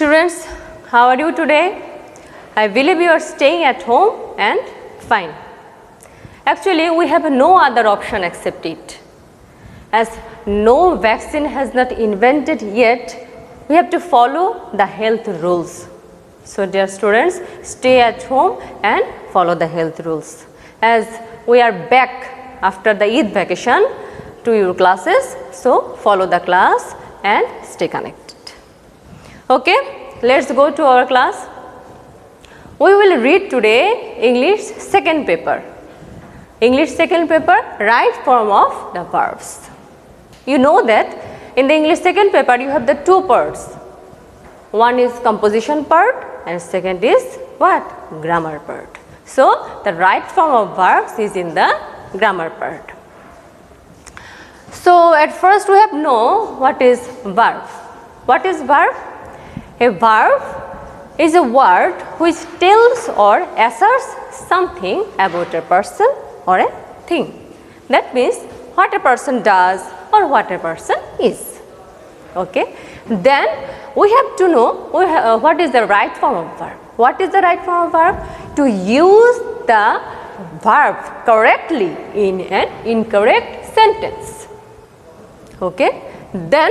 Students, how are you today? I believe you are staying at home and fine. Actually, we have no other option except it. As no vaccine has not invented yet, we have to follow the health rules. So dear students, stay at home and follow the health rules. As we are back after the Eid vacation to your classes, so follow the class and stay connected. Okay, let's go to our class. We will read today English second paper. English second paper, right form of the verbs. You know that in the English second paper you have the two parts. One is composition part and second is what? Grammar part. So the right form of verbs is in the grammar part. So at first we have to know what is verb. What is verb? A verb is a word which tells or asserts something about a person or a thing. That means what a person does or what a person is. Okay. Then we have to know what is the right form of verb. What is the right form of verb? To use the verb correctly in an incorrect sentence. Okay. Then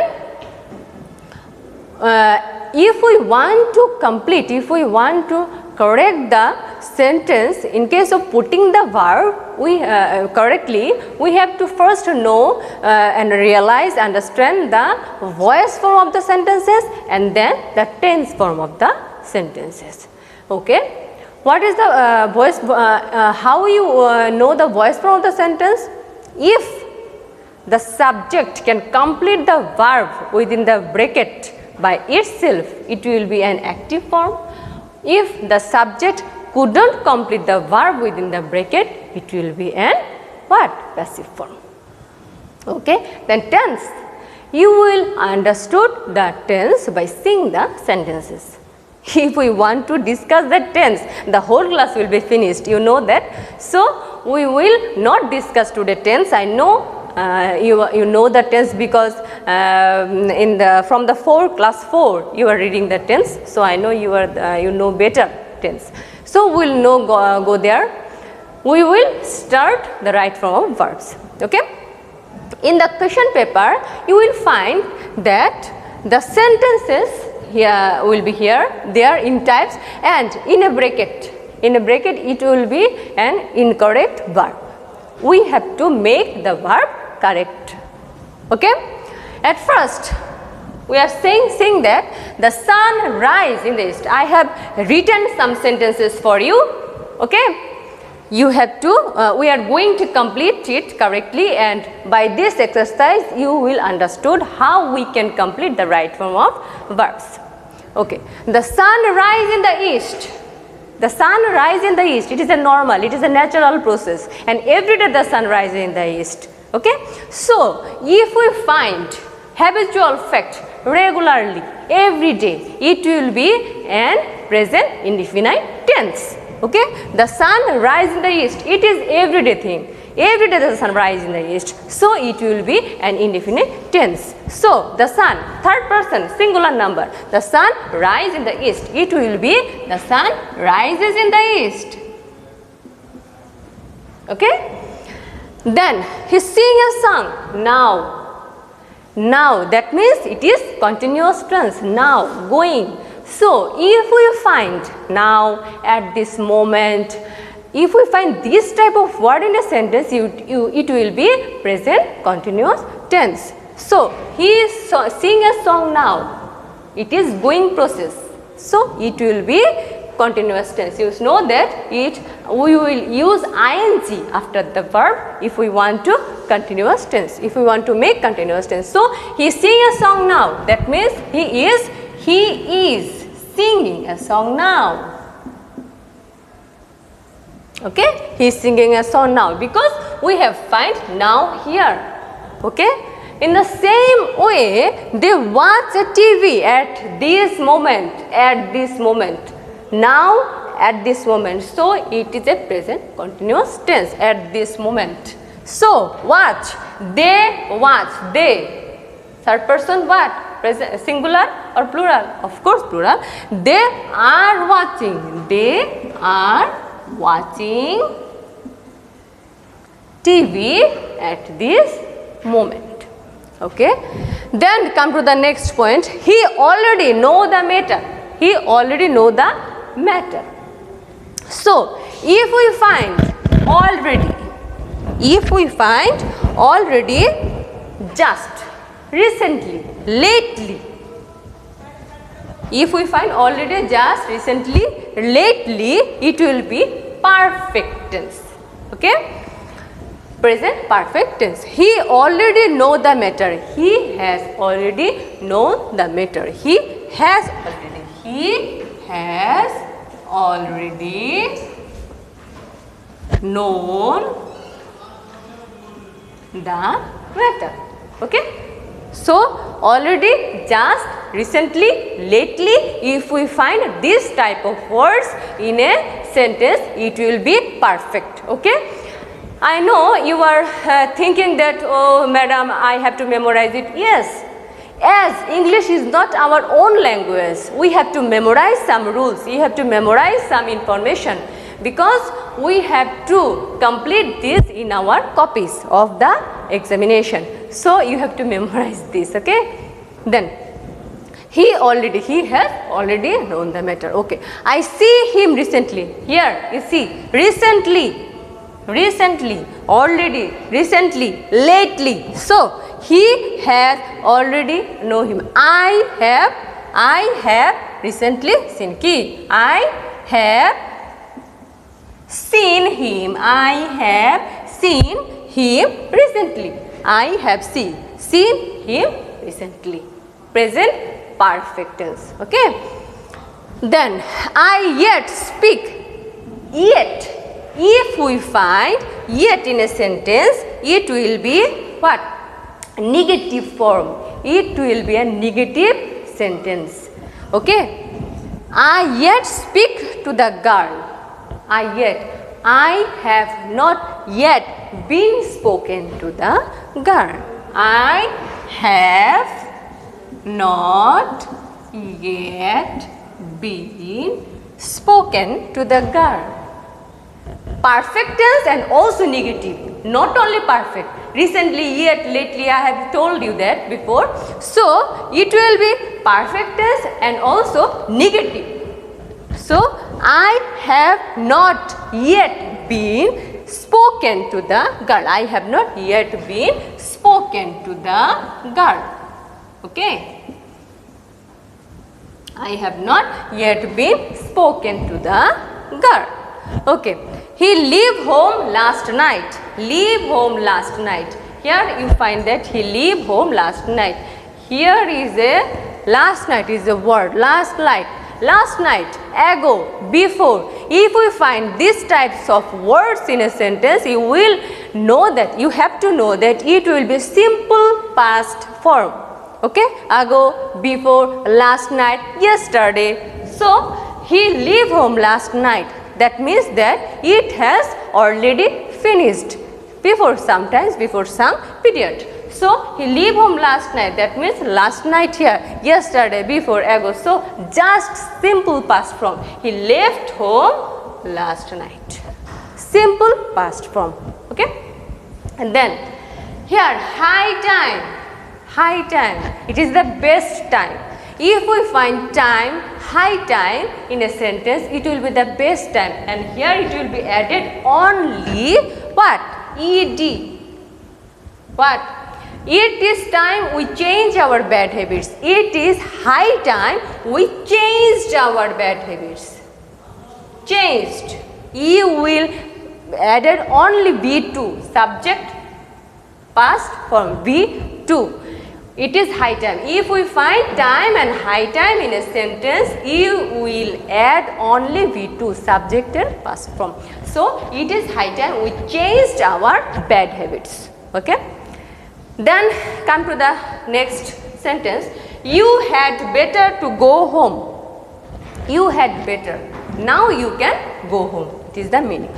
if we want to complete, if we want to correct the sentence in case of putting the verb correctly, we have to first know and realize, understand the voice form of the sentences and then the tense form of the sentences. Okay. What is the voice, how you know the voice form of the sentence? If the subject can complete the verb within the bracket by itself, it will be an active form. If the subject couldn't complete the verb within the bracket, it will be an what? Passive form. Okay. Then tense. You will understood the tense by seeing the sentences. If we want to discuss the tense, the whole class will be finished. You know that. So we will not discuss today tense. I know you know the tense because from the class 4 you are reading the tense. So I know you know better tense. So we will go there. We will start the right form of verbs. Okay. In the question paper you will find that the sentences here will be there in types and in a bracket. In a bracket it will be an incorrect verb. We have to make the verb correct. Okay. At first we are saying that the sun rise in the east. I have written some sentences for you. Okay. You have to we are going to complete it correctly, and by this exercise you will understood how we can complete the right form of verbs. Okay. The sun rise in the east. The sun rise in the east. It is a normal, it is a natural process, and every day the sun rises in the east. Okay. So if we find habitual fact regularly every day, it will be an present indefinite tense. Okay. The sun rises in the east. It is everyday thing. Every day the sun rises in the east. So it will be an indefinite tense. So the sun, third person, singular number. The sun rises in the east. It will be the sun rises in the east. Okay. Then he sing a song now. Now, that means it is continuous tense. Now, going. So if we find now, at this moment, if we find this type of word in a sentence, it will be present continuous tense. So he is sing a song now. It is going process. So it will be continuous tense. You know that we will use ing after the verb if we want to continuous tense, if we want to make continuous tense. So he sing a song now. That means he is singing a song now. Okay, he is singing a song now because we have find now here. Okay. In the same way, they watch a TV at this moment. Now, at this moment. So it is a present continuous tense, at this moment. So watch, they watch, they. Third person what? Present, singular or plural? Of course plural. They are watching. They are watching TV at this moment. Okay. Then come to the next point. He already know the matter. He already know the matter. So if we find already, just, recently, lately. If we find already, just, recently, lately, it will be perfect tense. Okay. Present perfect tense. He already know the matter. He has already known the matter. He has already known the matter. Okay. So already, just, recently, lately, if we find this type of words in a sentence, it will be perfect. Okay. I know you are thinking that, oh madam, I have to memorize it. Yes, as English is not our own language, we have to memorize some rules, we have to memorize some information, because we have to complete this in our copies of the examination. So you have to memorize this. Okay. Then he has already known the matter. Okay. I see him recently. Here you see, recently, already, recently, lately. So he has already known him. I have recently seen. I have seen him. I have seen him recently. I have seen him recently. Present perfect tense. Okay. Then I yet speak. Yet. If we find yet in a sentence, it will be what? Negative form. It will be a negative sentence. Okay. I yet speak to the girl. I have not yet been spoken to the girl. I have not yet been spoken to the girl. Perfect tense and also negative, not only perfect. Recently, yet, lately, I have told you that before. So it will be perfect tense and also negative. So I have not yet been spoken to the girl. I have not yet been spoken to the girl. Okay. I have not yet been spoken to the girl. Okay. He leave home last night. Leave home last night. Here you find that he leave home last night. Here is a last night is a word. Last night. Last night, ago, before. If we find these types of words in a sentence, you will know that, you have to know that it will be simple past form. Okay? Ago, before, last night, yesterday. So, he leave home last night. That means that it has already finished before some period. So he leave home last night. That means last night here, yesterday, before, ago. So just simple past form. He left home last night. Simple past form. Okay. And then here high time. High time. It is the best time. If we find time, high time in a sentence, it will be the best time, and here it will be added only what? Ed. What? It is time we change our bad habits. It is high time we changed our bad habits. Changed. E will added only V2, subject past form V2. It is high time. If we find time and high time in a sentence, you will add only V2, subject and past form. So it is high time we changed our bad habits. Okay. Then come to the next sentence. You had better to go home. You had better. Now you can go home. It is the meaning.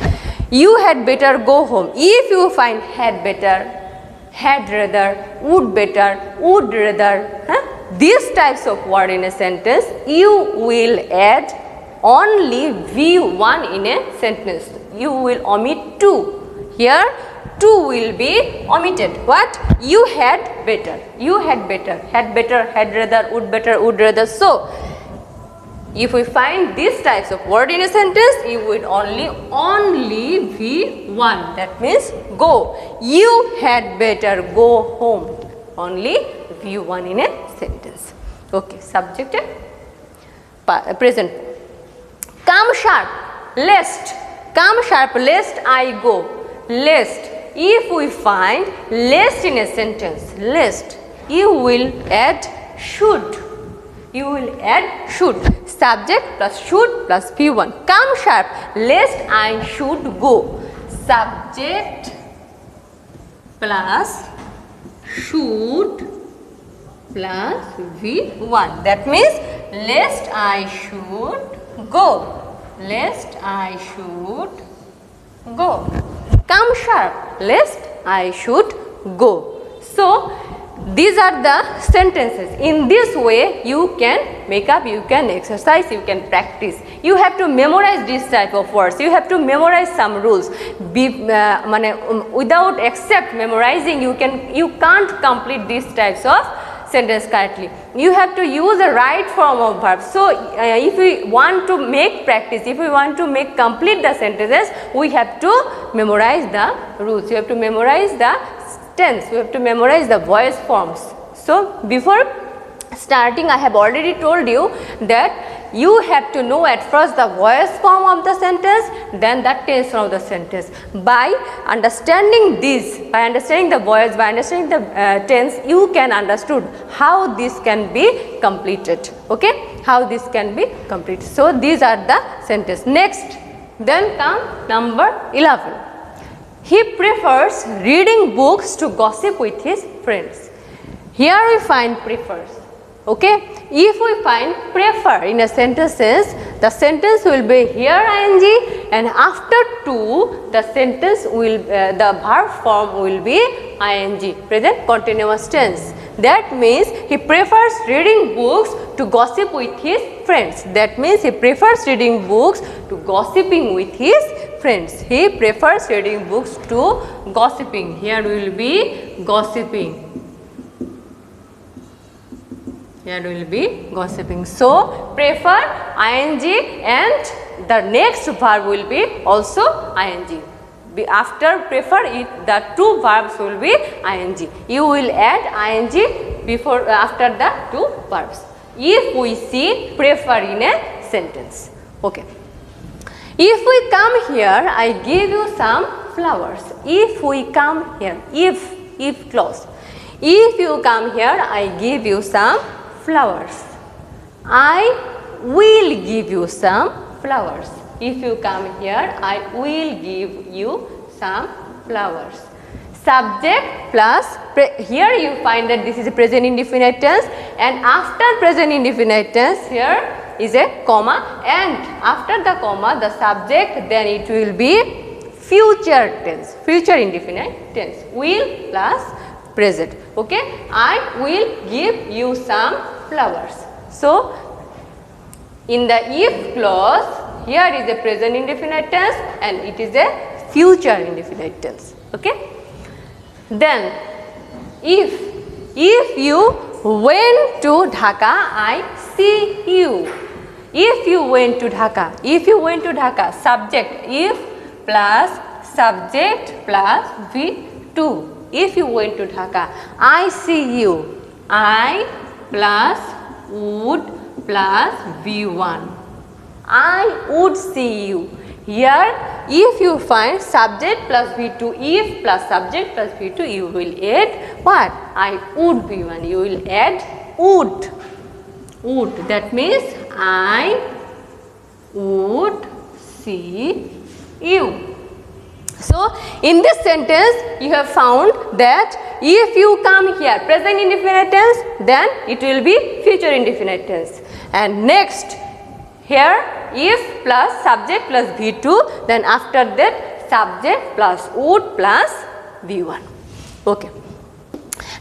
You had better go home. If you find had better, had rather, would better, would rather, these types of word in a sentence, you will add only V1 in a sentence. You will omit 2. Here 2 will be omitted. What? You had better. You had better. Had better, had rather, would rather. So, if we find these types of word in a sentence, you would only V1. That means go. You had better go home. Only V1 in a sentence. Okay, subject and present. Come sharp, lest. Come sharp, lest I go. Lest. If we find lest in a sentence, lest, you will add should. You will add should. Subject plus should plus V1. Come sharp, lest I should go. Subject plus should plus V1. That means lest I should go. Lest I should go. Come sharp, lest I should go. So, these are the sentences. In this way, you can make up, you can exercise, you can practice. You have to memorize this type of words. You have to memorize some rules. Without except memorizing, you can't complete these types of sentence correctly. You have to use the right form of verb. So, if we want to make practice, if we want to make complete the sentences, we have to memorize the rules. You have to memorize the tense. We have to memorize the voice forms. So, before starting, I have already told you that you have to know at first the voice form of the sentence, then the tense of the sentence. By understanding this, by understanding the voice, by understanding the tense, you can understood how this can be completed. Okay, how this can be completed. So, these are the sentences. Next, then come number 11. He prefers reading books to gossip with his friends. Here we find prefers. Okay, if we find prefer in a sentences, the sentence will be here ing, and after to the sentence will the verb form will be ing, present continuous tense. That means he prefers reading books to gossip with his friends. That means he prefers reading books to gossiping with his friends. He prefers reading books to gossiping. Here will be gossiping. Here will be gossiping. So, prefer ing and the next verb will be also ing. After prefer it, the two verbs will be ing. You will add ing before after the two verbs. If we see prefer in a sentence. Okay. If we come here, I give you some flowers. If we come here, if clause. If you come here, I give you some flowers. I will give you some flowers. If you come here, I will give you some flowers. Subject plus, here you find that this is a present indefinite tense, and after present indefinite tense here is a comma, and after the comma the subject, then it will be future tense, future indefinite tense, will plus present. Okay, I will give you some flowers. So, in the if clause, here is a present indefinite tense and it is a future indefinite tense. Okay. Then, if you went to Dhaka, I see you. If you went to Dhaka, subject if plus subject plus V2. If you went to Dhaka, I see you. I plus would plus V1. I would see you. Here, if you find subject plus V2, if plus subject plus V2, you will add what? I would V1. You will add would. Would. That means I would see you. So, in this sentence, you have found that if you come here, present indefinite tense, then it will be future indefinite tense. And next, here, if plus subject plus V2, then after that, subject plus would plus V1. Okay.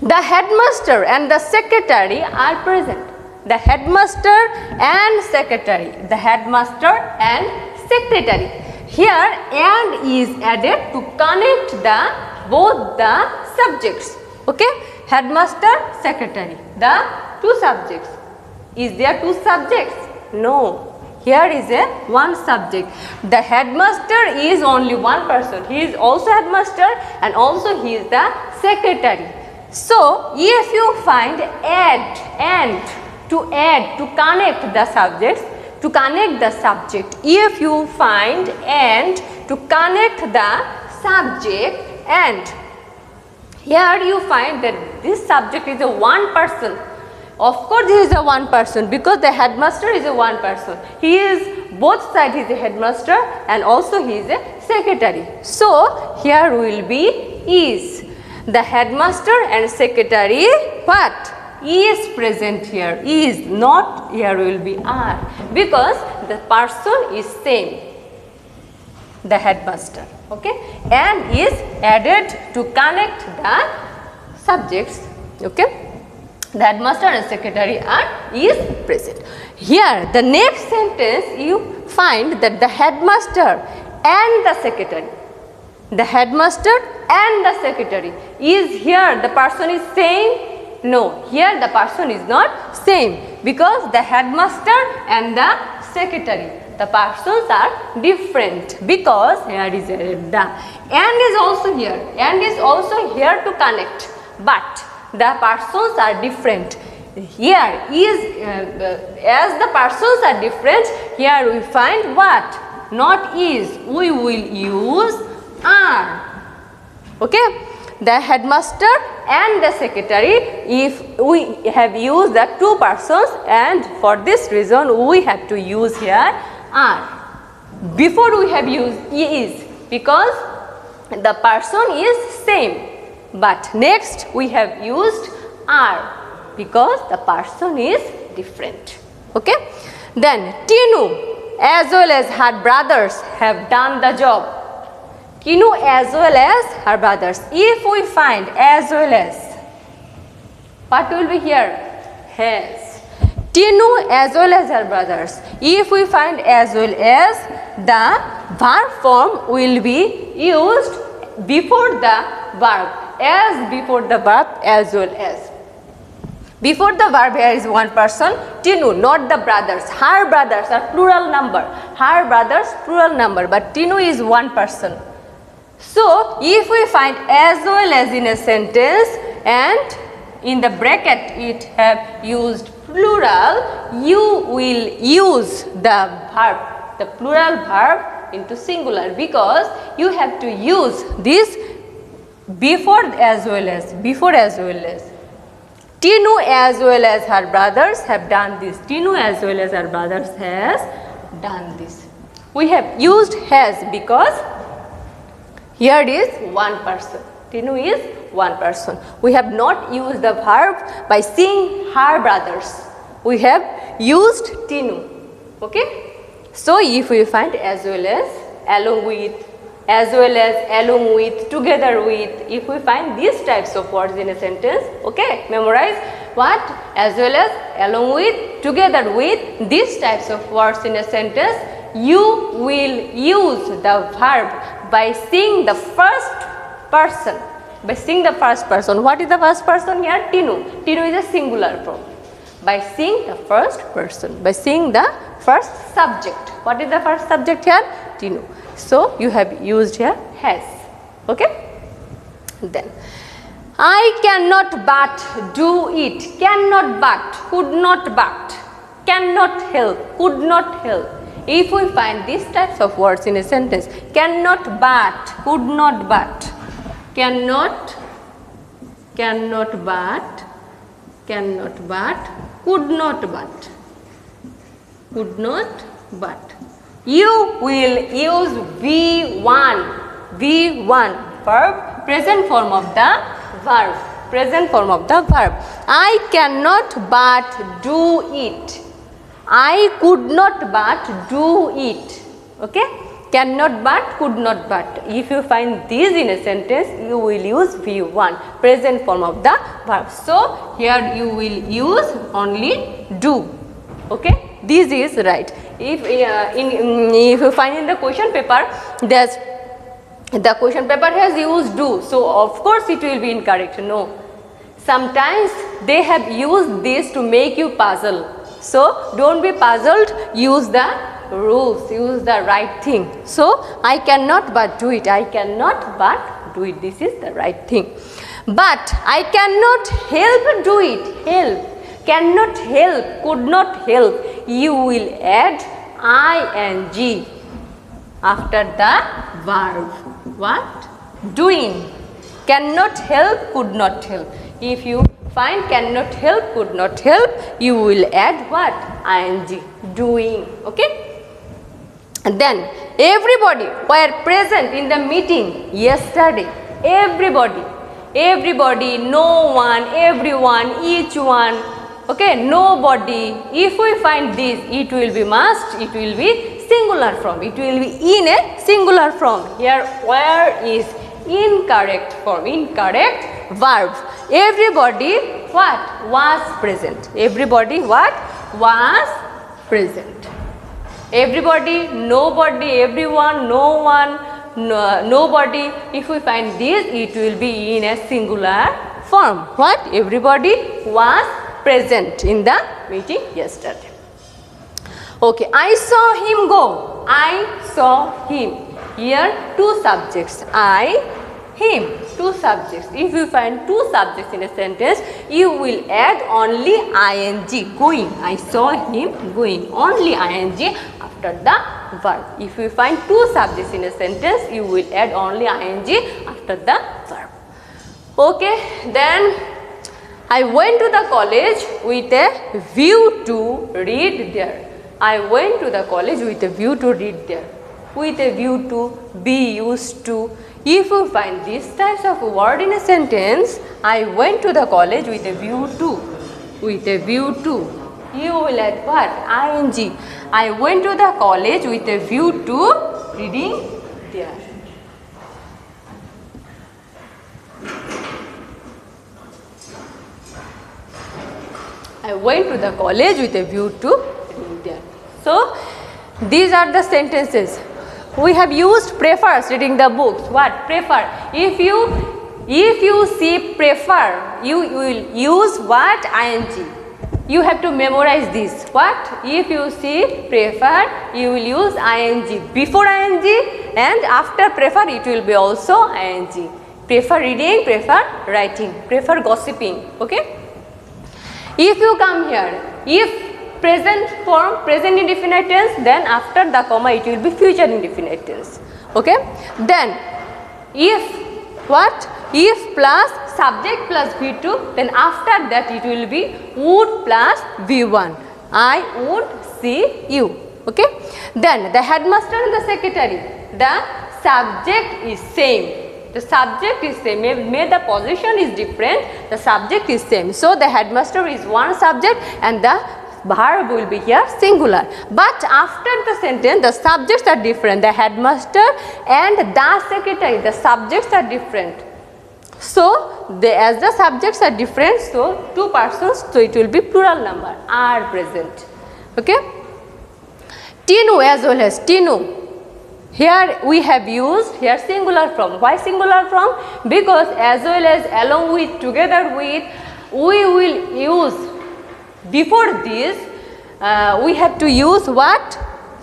The headmaster and the secretary are present. The headmaster and secretary. The headmaster and secretary. Here and is added to connect the both the subjects. Okay? Headmaster, secretary. The two subjects. Is there two subjects? No. Here is a one subject. The headmaster is only one person. He is also headmaster and also he is the secretary. So, if you find add and to connect the subjects, to connect the subject, if you find and to connect the subject and here you find that this subject is a one person. Of course, this is a one person because the headmaster is a one person. He is both sides. He is a headmaster and also he is a secretary. So here will be is. The headmaster and secretary what? Is present here. Is not here will be are because the person is same. The headmaster. Okay, and is added to connect the subjects. Okay. The headmaster and secretary are is present. Here the next sentence you find that the headmaster and the secretary. The headmaster and the secretary is here the person is same? No, here the person is not same because the headmaster and the secretary, the persons are different because here is the and is also here and is also here to connect but the persons are different. Here is as the persons are different, here we find what? Not is. We will use are. Okay? The headmaster and the secretary, if we have used the two persons and for this reason we have to use here are. Before we have used is because the person is same. But next we have used are because the person is different. Okay. Then Tinu as well as her brothers have done the job. Tinu as well as her brothers. If we find as well as, what will be here? Has. Tinu as well as her brothers. If we find as well as, the verb form will be used before the verb. As before the verb as well as. Before the verb here is one person, Tinu, not the brothers. Her brothers are plural number. Her brothers plural number, but Tinu is one person. So, if we find as well as in a sentence and in the bracket it have used plural, you will use the verb, the plural verb into singular because you have to use this before as well as, Tinu as well as her brothers have done this. Tinu as well as her brothers has done this. We have used has because here is one person. Tinu is one person. We have not used the verb by seeing her brothers. We have used Tinu. Okay. So if we find as well as, along with, as well as, along with, together with, if we find these types of words in a sentence, okay, memorize what? As well as, along with, together with, these types of words in a sentence, you will use the verb by seeing the first person. By seeing the first person. What is the first person here? Tinu. Tinu is a singular form. By seeing the first person. By seeing the first subject. What is the first subject here? Tinu. So, you have used here has. Okay. Then, I cannot but do it. Cannot but, could not but, cannot help, could not help. If we find these types of words in a sentence, cannot but, could not but, cannot but, could not but, could not but. You will use V1 verb, present form of the verb, present form of the verb. I cannot but do it. I could not but do it. Okay. cannot but, could not but. If you find these in a sentence, you will use V1, present form of the verb. So here you will use only do. Okay, this is right. If you find in the question paper, the question paper has used do, so of course it will be incorrect. No, sometimes they have used this to make you puzzle. So don't be puzzled, use the rules, use the right thing. So I cannot but do it, I cannot but do it, this is the right thing. But I cannot help do it, help, cannot help, could not help, you will add ing after the verb. What? Doing. Cannot help, could not help. If you find cannot help, could not help, you will add what? ing, doing. Okay? And then everybody were present in the meeting yesterday. Everybody, no one, everyone, each one. Okay, nobody. If we find this, it will be must, it will be singular form, it will be in a singular form. Here where is incorrect form, incorrect verb. Everybody what? Was present. Everybody what? Was present. Everybody, nobody, everyone, no one, nobody. If we find this, it will be in a singular form. What? Everybody was present in the meeting yesterday. Okay, I saw him go. I saw him. Here two subjects, I, him, two subjects. If you find two subjects in a sentence, you will add only ing, going. I saw him going, only ing after the verb. If you find two subjects in a sentence, you will add only ing after the verb. Okay, then I went to the college with a view to read there. I went to the college with a view to read there. With a view to, be used to. If you find these types of word in a sentence, I went to the college with a view to. With a view to. You will add what? ing. I went to the college with a view to reading there. I went to the college with a view to reading there. So, these are the sentences. We have used prefers reading the books. What? Prefer. If you see prefer, you will use what? ing. You have to memorize this. What? If you see prefer, you will use ing. Before ing and after prefer, it will be also ing. Prefer reading, prefer writing, prefer gossiping. Okay? If you come here, if present form, present indefinite tense, then after the comma it will be future indefinite tense. Okay? Then if what? If plus subject plus V2, then after that it will be would plus V1. I would see you. Okay? Then the headmaster and the secretary, the subject is same. The subject is same. May the position is different, the subject is same. So the headmaster is one subject and the verb will be here singular. But after the sentence, the subjects are different. The headmaster and the secretary, the subjects are different. So as the subjects are different, so two persons, so it will be plural number are present. Okay? Tinu as well as Tinu. Here we have used here singular form. Why singular form? Because as well as, along with, together with, we will use before this we have to use what?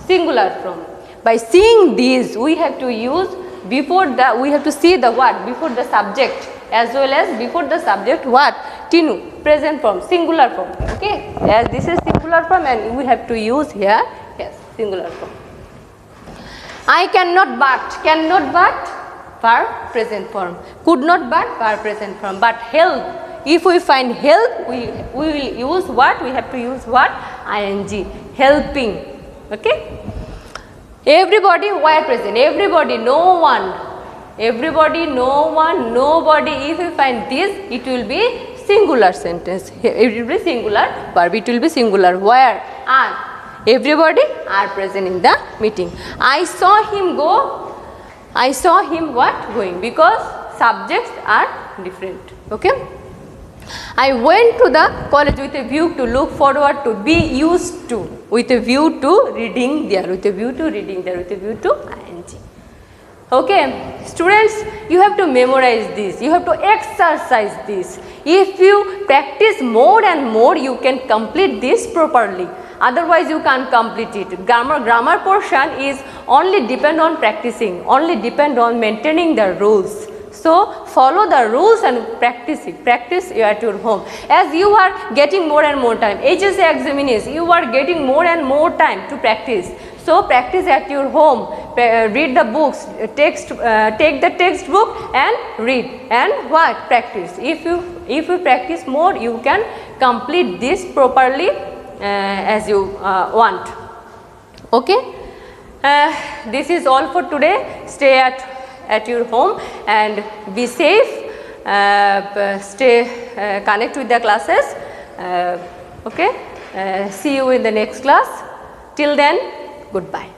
Singular form. By seeing these we have to use before the, we have to see the what? Before the subject, as well as before the subject what? Tinu, present form, singular form. Okay, as this is singular form and we have to use here, yes, singular form. I cannot but, verb present form. Could not but, verb present form. But help, if we find help, we will use what? We have to use what? ing, helping. Okay? Everybody were present. Everybody, no one. Everybody, no one, nobody. If we find this, it will be singular sentence. It will be singular verb. It will be singular. Where? Are. everybody are present in the meeting. I saw him go, I saw him what going, because subjects are different. Okay. I went to the college with a view to look forward to, be used to, with a view to reading there, with a view to reading there, with a view to ing. Okay, students, you have to memorize this, you have to exercise this. If you practice more and more, you can complete this properly. Otherwise, you can't complete it. Grammar portion is only depend on practicing, only depend on maintaining the rules. So, follow the rules and practice it. Practice at your home. As you are getting more and more time, HSC examination, you are getting more and more time to practice. So, practice at your home, read the books, take the textbook and read, and what? Practice. If you practice more, you can complete this properly as you want. Okay. This is all for today. Stay at your home and be safe. Stay connect with the classes. Okay. See you in the next class. Till then, goodbye.